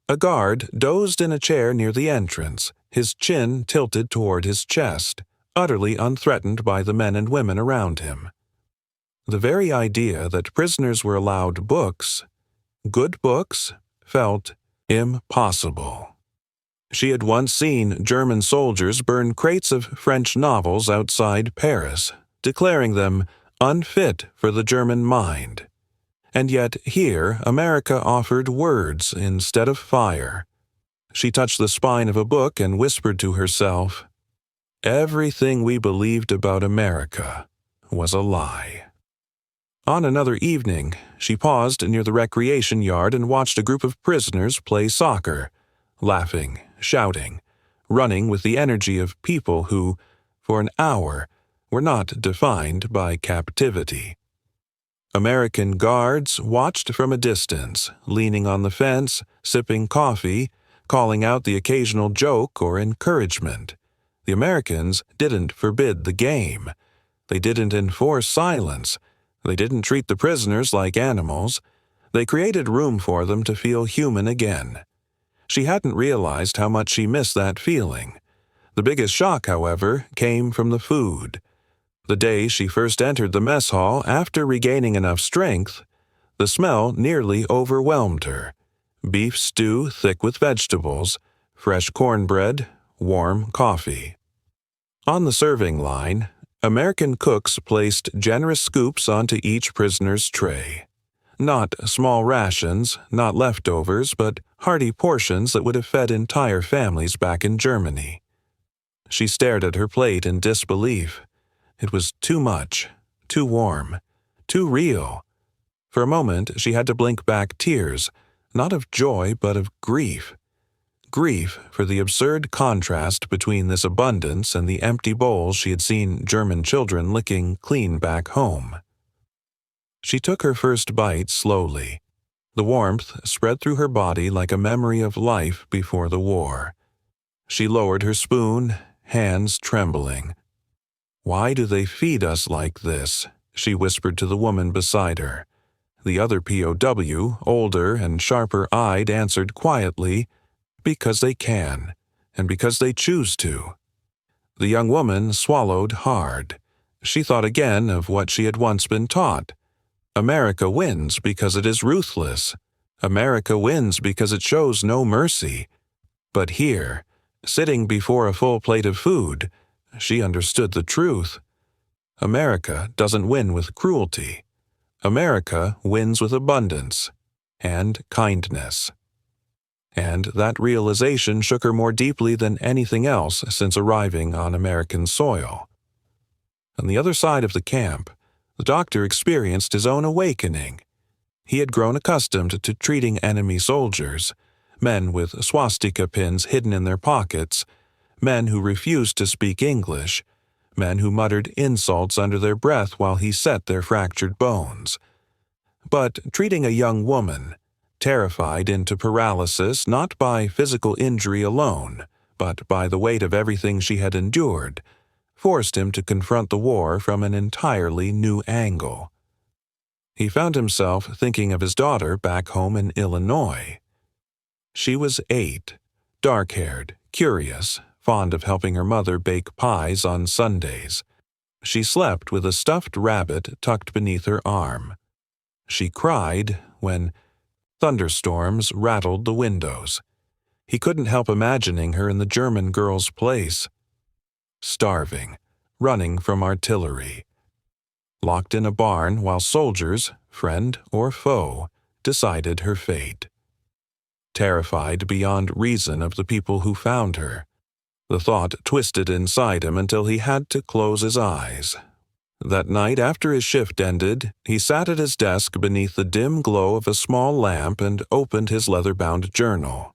A guard dozed in a chair near the entrance, his chin tilted toward his chest, utterly unthreatened by the men and women around him. The very idea that prisoners were allowed books, good books, felt impossible. She had once seen German soldiers burn crates of French novels outside Paris, declaring them unfit for the German mind. And yet here America offered words instead of fire. She touched the spine of a book and whispered to herself, "Everything we believed about America was a lie." On another evening, she paused near the recreation yard and watched a group of prisoners play soccer, laughing, shouting, running with the energy of people who, for an hour, were not defined by captivity. American guards watched from a distance, leaning on the fence, sipping coffee, calling out the occasional joke or encouragement. The Americans didn't forbid the game. They didn't enforce silence. They didn't treat the prisoners like animals. They created room for them to feel human again. She hadn't realized how much she missed that feeling. The biggest shock, however, came from the food. The day she first entered the mess hall after regaining enough strength, the smell nearly overwhelmed her. Beef stew thick with vegetables, fresh cornbread, warm coffee. On the serving line, American cooks placed generous scoops onto each prisoner's tray. Not small rations, not leftovers, but hearty portions that would have fed entire families back in Germany. She stared at her plate in disbelief. It was too much, too warm, too real. For a moment, she had to blink back tears, not of joy but of grief. Grief for the absurd contrast between this abundance and the empty bowls she had seen German children licking clean back home. She took her first bite slowly. The warmth spread through her body like a memory of life before the war. She lowered her spoon, hands trembling. "Why do they feed us like this?" she whispered to the woman beside her. The other POW, older and sharper-eyed, answered quietly, "Because they can, and because they choose to." The young woman swallowed hard. She thought again of what she had once been taught. America wins because it is ruthless. America wins because it shows no mercy. But here, sitting before a full plate of food, she understood the truth. America doesn't win with cruelty. America wins with abundance and kindness. And that realization shook her more deeply than anything else since arriving on American soil. On the other side of the camp, the doctor experienced his own awakening. He had grown accustomed to treating enemy soldiers, men with swastika pins hidden in their pockets, men who refused to speak English, men who muttered insults under their breath while he set their fractured bones. But treating a young woman, terrified into paralysis not by physical injury alone, but by the weight of everything she had endured, forced him to confront the war from an entirely new angle. He found himself thinking of his daughter back home in Illinois. She was 8, dark-haired, curious, fond of helping her mother bake pies on Sundays. She slept with a stuffed rabbit tucked beneath her arm. She cried when thunderstorms rattled the windows. He couldn't help imagining her in the German girl's place. Starving, running from artillery. Locked in a barn while soldiers, friend or foe, decided her fate. Terrified beyond reason of the people who found her. The thought twisted inside him until he had to close his eyes. That night after his shift ended, he sat at his desk beneath the dim glow of a small lamp and opened his leather-bound journal.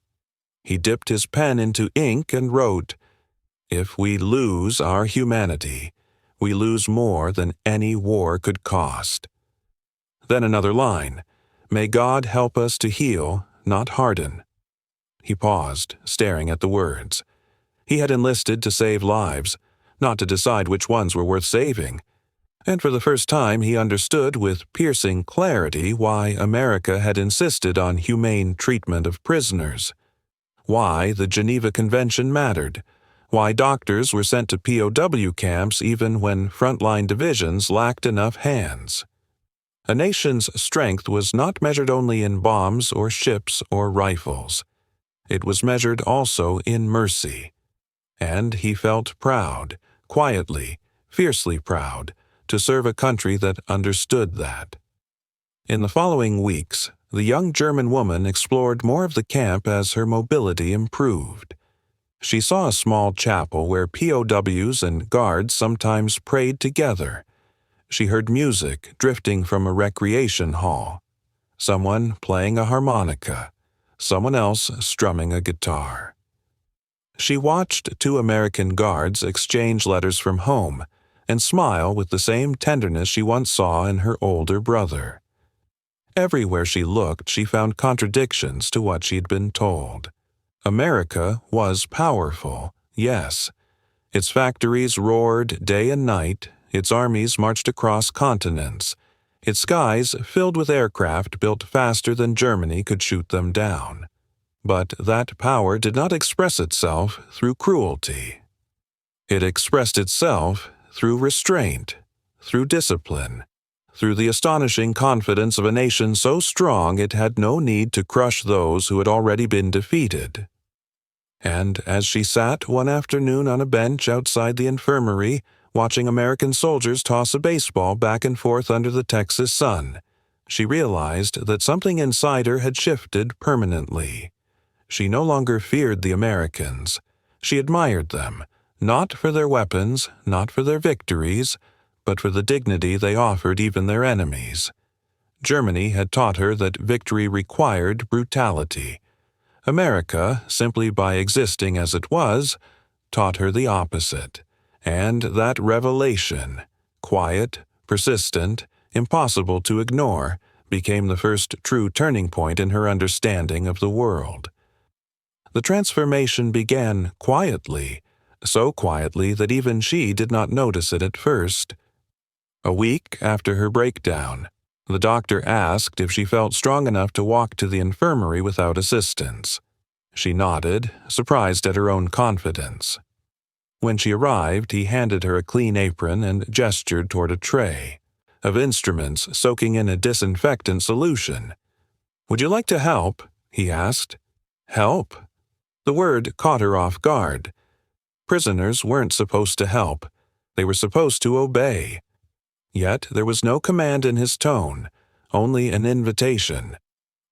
He dipped his pen into ink and wrote, "If we lose our humanity, we lose more than any war could cost." Then another line, "May God help us to heal, not harden." He paused, staring at the words. He had enlisted to save lives, not to decide which ones were worth saving. And for the first time he understood with piercing clarity why America had insisted on humane treatment of prisoners, why the Geneva Convention mattered, why doctors were sent to POW camps even when frontline divisions lacked enough hands. A nation's strength was not measured only in bombs or ships or rifles. It was measured also in mercy. And he felt proud, quietly, fiercely proud, to serve a country that understood that. In the following weeks, the young German woman explored more of the camp as her mobility improved. She saw a small chapel where POWs and guards sometimes prayed together. She heard music drifting from a recreation hall, someone playing a harmonica, someone else strumming a guitar. She watched 2 American guards exchange letters from home and smile with the same tenderness she once saw in her older brother. Everywhere she looked, she found contradictions to what she'd been told. America was powerful, yes. Its factories roared day and night, its armies marched across continents, its skies filled with aircraft built faster than Germany could shoot them down. But that power did not express itself through cruelty. It expressed itself through restraint, through discipline, through the astonishing confidence of a nation so strong it had no need to crush those who had already been defeated. And as she sat one afternoon on a bench outside the infirmary, watching American soldiers toss a baseball back and forth under the Texas sun, she realized that something inside her had shifted permanently. She no longer feared the Americans. She admired them, not for their weapons, not for their victories, but for the dignity they offered even their enemies. Germany had taught her that victory required brutality. America, simply by existing as it was, taught her the opposite. And that revelation, quiet, persistent, impossible to ignore, became the first true turning point in her understanding of the world. The transformation began quietly, so quietly that even she did not notice it at first. A week after her breakdown, the doctor asked if she felt strong enough to walk to the infirmary without assistance. She nodded, surprised at her own confidence. When she arrived, he handed her a clean apron and gestured toward a tray of instruments soaking in a disinfectant solution. "Would you like to help?" he asked. Help? The word caught her off guard. Prisoners weren't supposed to help. They were supposed to obey. Yet there was no command in his tone, only an invitation.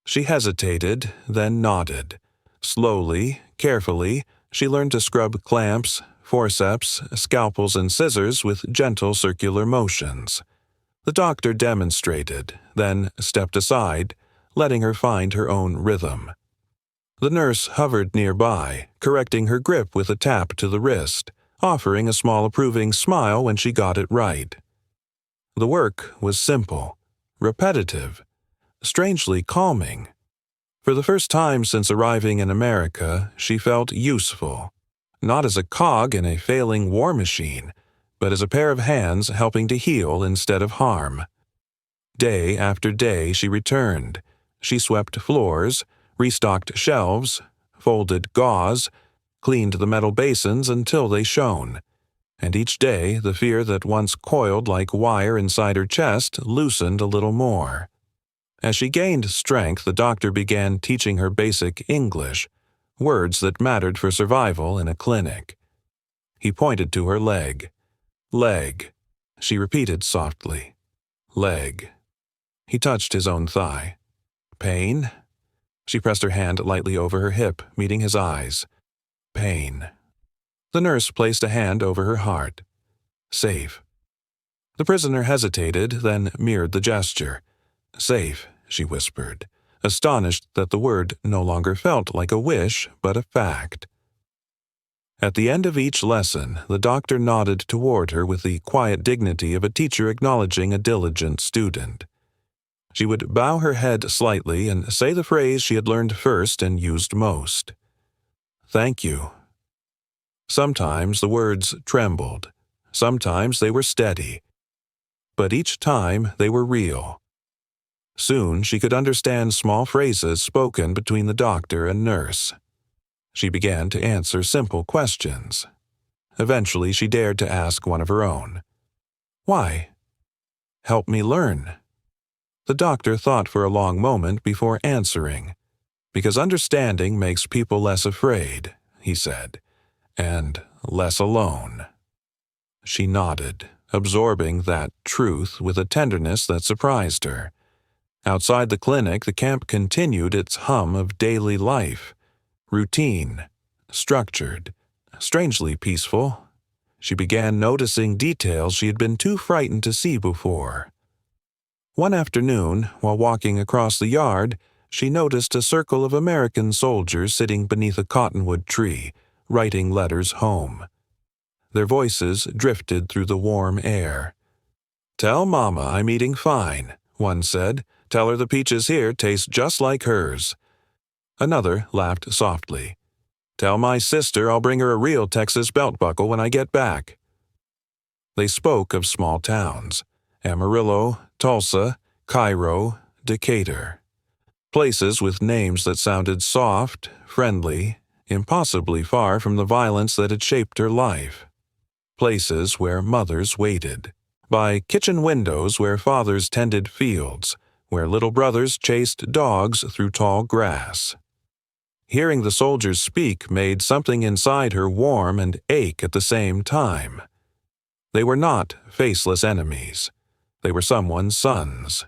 She hesitated, then nodded, Slowly, carefully, she learned to scrub clamps, forceps, scalpels, and scissors with gentle circular motions. The doctor demonstrated, then stepped aside, letting her find her own rhythm. The nurse hovered nearby, correcting her grip with a tap to the wrist, offering a small approving smile when she got it right. The work was simple, repetitive, strangely calming. For the first time since arriving in America, she felt useful, not as a cog in a failing war machine, but as a pair of hands helping to heal instead of harm. Day after day she returned. She swept floors, restocked shelves, folded gauze, cleaned the metal basins until they shone. And each day the fear that once coiled like wire inside her chest loosened a little more. As she gained strength, the doctor began teaching her basic English, words that mattered for survival in a clinic. He pointed to her leg. Leg, she repeated softly. Leg. He touched his own thigh. Pain? She pressed her hand lightly over her hip, meeting his eyes. Pain. The nurse placed a hand over her heart. Safe. The prisoner hesitated, then mirrored the gesture. Safe, she whispered, astonished that the word no longer felt like a wish, but a fact. At the end of each lesson, the doctor nodded toward her with the quiet dignity of a teacher acknowledging a diligent student. She would bow her head slightly and say the phrase she had learned first and used most. Thank you. Sometimes the words trembled. Sometimes they were steady. But each time they were real. Soon she could understand small phrases spoken between the doctor and nurse. She began to answer simple questions. Eventually she dared to ask one of her own. Why? Help me learn. The doctor thought for a long moment before answering. Because understanding makes people less afraid, he said, and less alone. She nodded, absorbing that truth with a tenderness that surprised her. Outside the clinic, the camp continued its hum of daily life. Routine, structured, strangely peaceful. She began noticing details she had been too frightened to see before. One afternoon, while walking across the yard, she noticed a circle of American soldiers sitting beneath a cottonwood tree, writing letters home. Their voices drifted through the warm air. "Tell Mama I'm eating fine," one said. "Tell her the peaches here taste just like hers." Another laughed softly. "Tell my sister I'll bring her a real Texas belt buckle when I get back." They spoke of small towns, Amarillo, Tulsa, Cairo, Decatur. Places with names that sounded soft, friendly, impossibly far from the violence that had shaped her life. Places where mothers waited. By kitchen windows where fathers tended fields, where little brothers chased dogs through tall grass. Hearing the soldiers speak made something inside her warm and ache at the same time. They were not faceless enemies. They were someone's sons.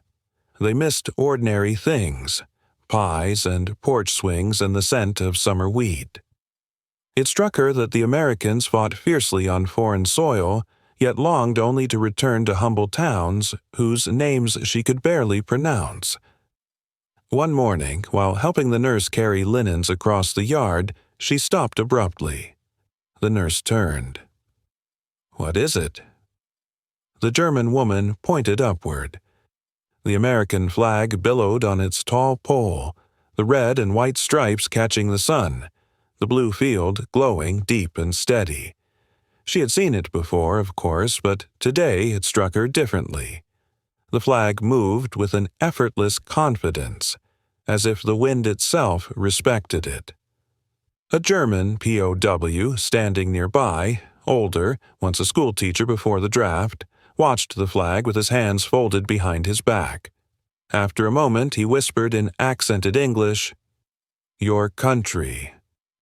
They missed ordinary things, pies and porch swings and the scent of summer wheat. It struck her that the Americans fought fiercely on foreign soil, yet longed only to return to humble towns whose names she could barely pronounce. One morning, while helping the nurse carry linens across the yard, she stopped abruptly. The nurse turned. "What is it?" The German woman pointed upward. The American flag billowed on its tall pole, the red and white stripes catching the sun, the blue field glowing deep and steady. She had seen it before, of course, but today it struck her differently. The flag moved with an effortless confidence, as if the wind itself respected it. A German POW, standing nearby, older, once a schoolteacher before the draft, watched the flag with his hands folded behind his back. After a moment, he whispered in accented English, "Your country,"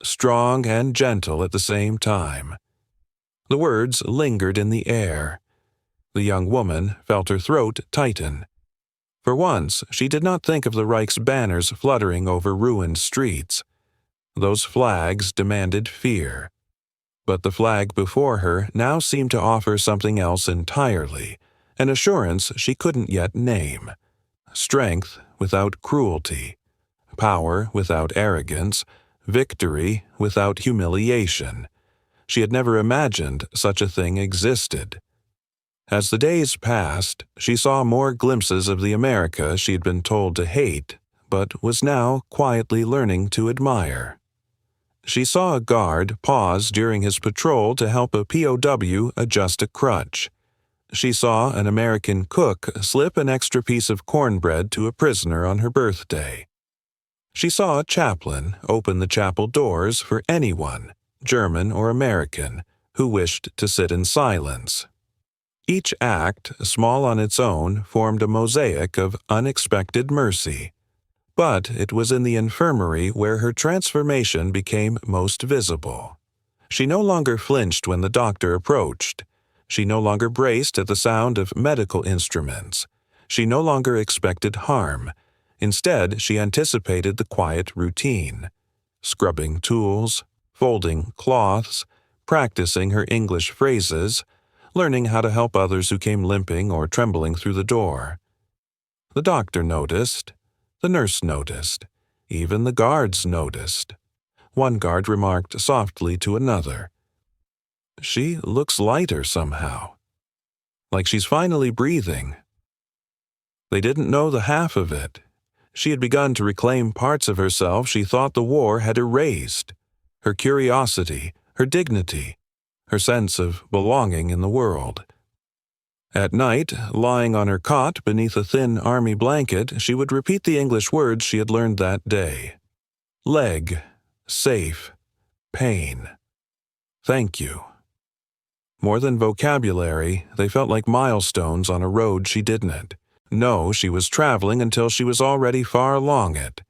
strong and gentle at the same time. The words lingered in the air. The young woman felt her throat tighten. For once, she did not think of the Reich's banners fluttering over ruined streets. Those flags demanded fear. But the flag before her now seemed to offer something else entirely, an assurance she couldn't yet name. Strength without cruelty, power without arrogance, victory without humiliation. She had never imagined such a thing existed. As the days passed, she saw more glimpses of the America she had been told to hate, but was now quietly learning to admire. She saw a guard pause during his patrol to help a POW adjust a crutch. She saw an American cook slip an extra piece of cornbread to a prisoner on her birthday. She saw a chaplain open the chapel doors for anyone, German or American, who wished to sit in silence. Each act, small on its own, formed a mosaic of unexpected mercy. But it was in the infirmary where her transformation became most visible. She no longer flinched when the doctor approached. She no longer braced at the sound of medical instruments. She no longer expected harm. Instead, she anticipated the quiet routine. Scrubbing tools, folding cloths, practicing her English phrases, learning how to help others who came limping or trembling through the door. The doctor noticed. The nurse noticed. Even the guards noticed. One guard remarked softly to another, "She looks lighter somehow. Like she's finally breathing." They didn't know the half of it. She had begun to reclaim parts of herself she thought the war had erased. Her curiosity, her dignity, her sense of belonging in the world. At night, lying on her cot beneath a thin army blanket, she would repeat the English words she had learned that day. Leg, safe, pain. Thank you. More than vocabulary, they felt like milestones on a road she didn't know she was traveling until she was already far along it.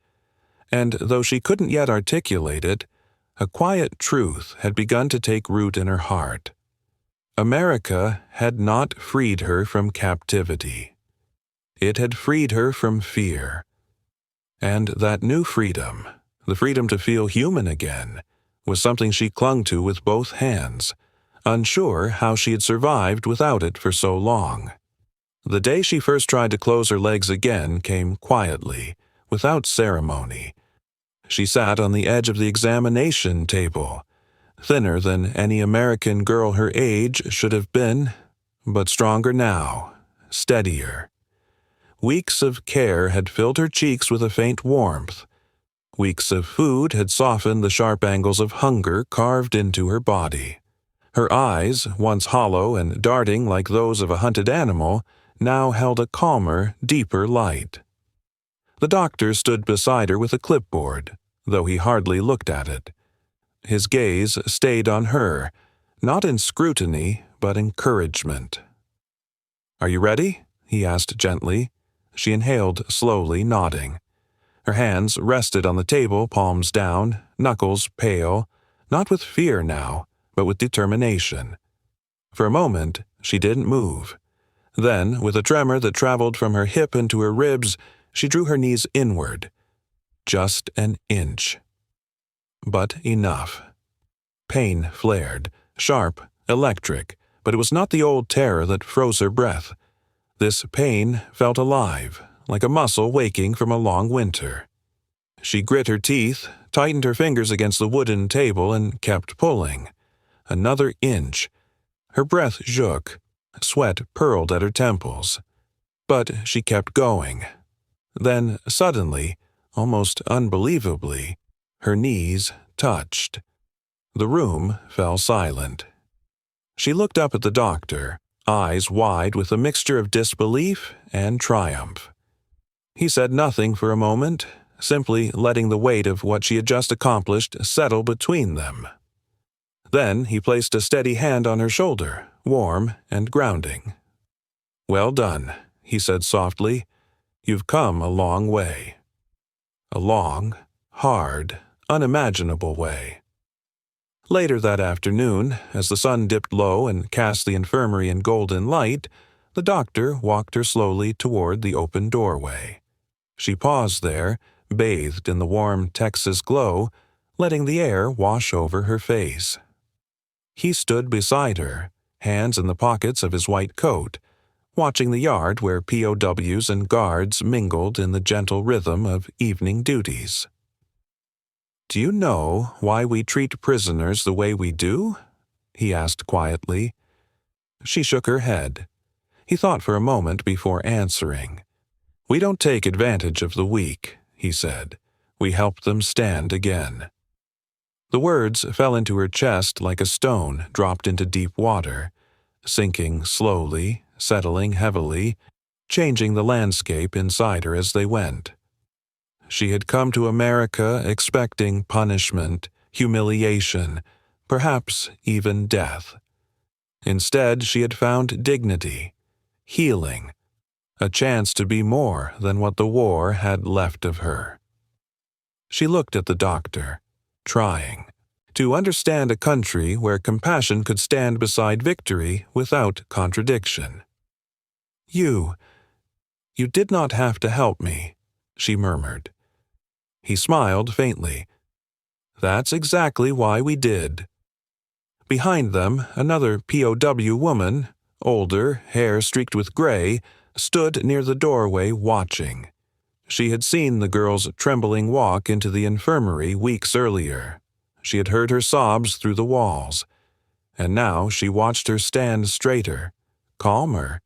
And though she couldn't yet articulate it, a quiet truth had begun to take root in her heart. America had not freed her from captivity. It had freed her from fear. And that new freedom, the freedom to feel human again, was something she clung to with both hands, unsure how she had survived without it for so long. The day she first tried to close her legs again came quietly, without ceremony. She sat on the edge of the examination table, thinner than any American girl her age should have been, but stronger now, steadier. Weeks of care had filled her cheeks with a faint warmth. Weeks of food had softened the sharp angles of hunger carved into her body. Her eyes, once hollow and darting like those of a hunted animal, now held a calmer, deeper light. The doctor stood beside her with a clipboard, though he hardly looked at it. His gaze stayed on her, not in scrutiny, but encouragement. "Are you ready?" he asked gently. She inhaled slowly, nodding. Her hands rested on the table, palms down, knuckles pale, not with fear now, but with determination. For a moment, she didn't move. Then, with a tremor that traveled from her hip into her ribs, she drew her knees inward. Just an inch. But enough. Pain flared, sharp, electric, but it was not the old terror that froze her breath. This pain felt alive, like a muscle waking from a long winter. She grit her teeth, tightened her fingers against the wooden table, and kept pulling. Another inch. Her breath shook. Sweat purled at her temples. But she kept going. Then, suddenly, almost unbelievably, her knees touched. The room fell silent. She looked up at the doctor, eyes wide with a mixture of disbelief and triumph. He said nothing for a moment, simply letting the weight of what she had just accomplished settle between them. Then he placed a steady hand on her shoulder, warm and grounding. "Well done," he said softly. "You've come a long way." A long, hard, unimaginable way. Later that afternoon, as the sun dipped low and cast the infirmary in golden light, the doctor walked her slowly toward the open doorway. She paused there, bathed in the warm Texas glow, letting the air wash over her face. He stood beside her, hands in the pockets of his white coat, watching the yard where POWs and guards mingled in the gentle rhythm of evening duties. "Do you know why we treat prisoners the way we do?" he asked quietly. She shook her head. He thought for a moment before answering. "We don't take advantage of the weak," he said. "We help them stand again." The words fell into her chest like a stone dropped into deep water, sinking slowly, settling heavily, changing the landscape inside her as they went. She had come to America expecting punishment, humiliation, perhaps even death. Instead, she had found dignity, healing, a chance to be more than what the war had left of her. She looked at the doctor, trying to understand a country where compassion could stand beside victory without contradiction. You did not have to help me," she murmured. He smiled faintly. "That's exactly why we did." Behind them, another POW woman, older, hair streaked with gray, stood near the doorway watching. She had seen the girl's trembling walk into the infirmary weeks earlier. She had heard her sobs through the walls. And now she watched her stand straighter, calmer,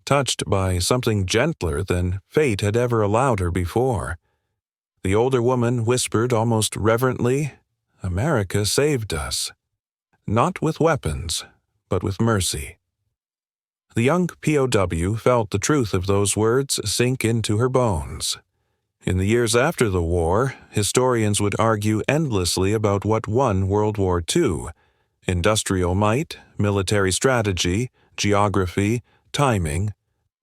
touched by something gentler than fate had ever allowed her before. The older woman whispered almost reverently, "America saved us. Not with weapons, but with mercy." The young POW felt the truth of those words sink into her bones. In the years after the war, historians would argue endlessly about what won World War II: industrial might, military strategy, geography, timing.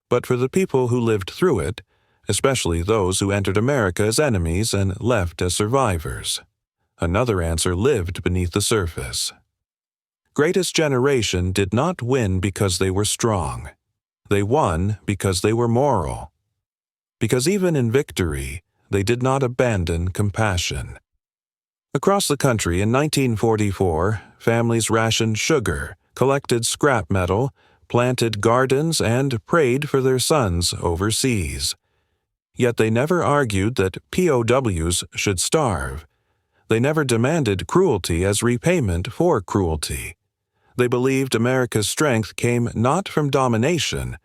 But for the people who lived through it, especially those who entered America as enemies and left as survivors, another answer lived beneath the surface. Greatest Generation did not win because they were strong. They won because they were moral. Because even in victory, they did not abandon compassion. Across the country in 1944, families rationed sugar, collected scrap metal, planted gardens, and prayed for their sons overseas. Yet they never argued that POWs should starve. They never demanded cruelty as repayment for cruelty. They believed America's strength came not from domination,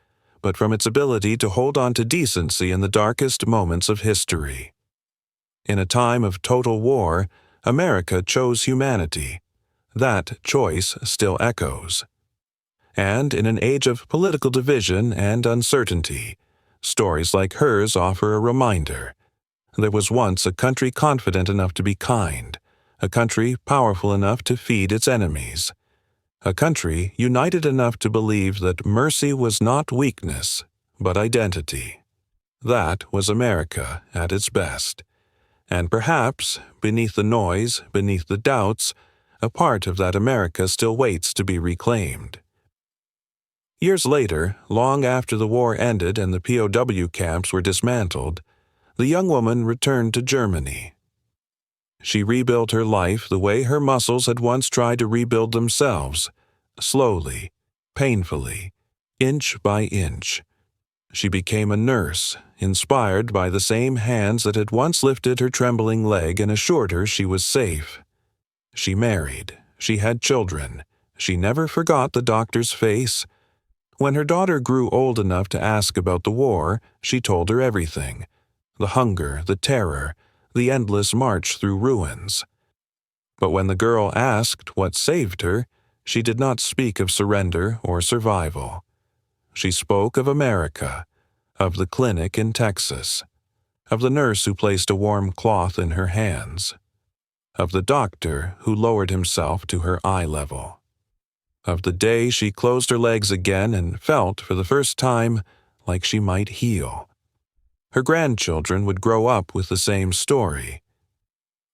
but from its ability to hold on to decency in the darkest moments of history. In a time of total war, America chose humanity. That choice still echoes. And in an age of political division and uncertainty, stories like hers offer a reminder. There was once a country confident enough to be kind, a country powerful enough to feed its enemies, a country united enough to believe that mercy was not weakness, but identity. That was America at its best. And perhaps, beneath the noise, beneath the doubts, a part of that America still waits to be reclaimed. Years later, long after the war ended and the POW camps were dismantled, the young woman returned to Germany. She rebuilt her life the way her muscles had once tried to rebuild themselves, slowly, painfully, inch by inch. She became a nurse, inspired by the same hands that had once lifted her trembling leg and assured her she was safe. She married. She had children. She never forgot the doctor's face. When her daughter grew old enough to ask about the war, she told her everything: the hunger, the terror, the endless march through ruins. But when the girl asked what saved her, she did not speak of surrender or survival. She spoke of America, of the clinic in Texas, of the nurse who placed a warm cloth in her hands, of the doctor who lowered himself to her eye level, of the day she closed her legs again and felt for the first time like she might heal. Her grandchildren would grow up with the same story.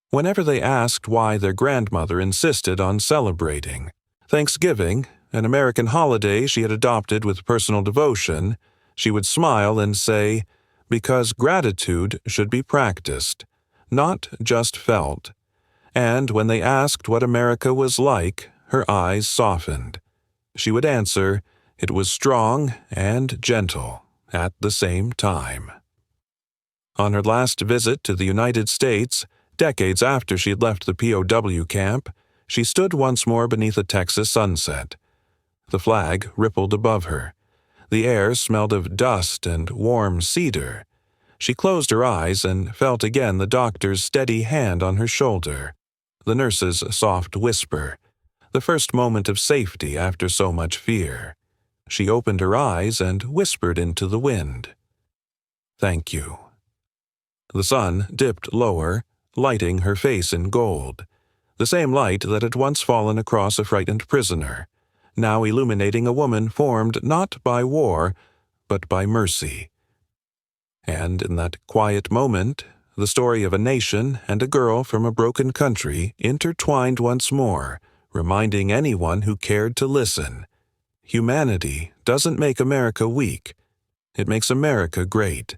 Whenever they asked why their grandmother insisted on celebrating Thanksgiving, an American holiday she had adopted with personal devotion, she would smile and say, "Because gratitude should be practiced, not just felt. and when they asked what America was like, her eyes softened. She would answer, it was strong and gentle at the same time. On her last visit to the United States, decades after she had left the POW camp, she stood once more beneath a Texas sunset. The flag rippled above her. The air smelled of dust and warm cedar. She closed her eyes and felt again the doctor's steady hand on her shoulder, the nurse's soft whisper, the first moment of safety after so much fear. She opened her eyes and whispered into the wind, "Thank you." The sun dipped lower, lighting her face in gold, the same light that had once fallen across a frightened prisoner, now illuminating a woman formed not by war, but by mercy. And in that quiet moment, the story of a nation and a girl from a broken country intertwined once more, reminding anyone who cared to listen, humanity doesn't make America weak. It makes America great.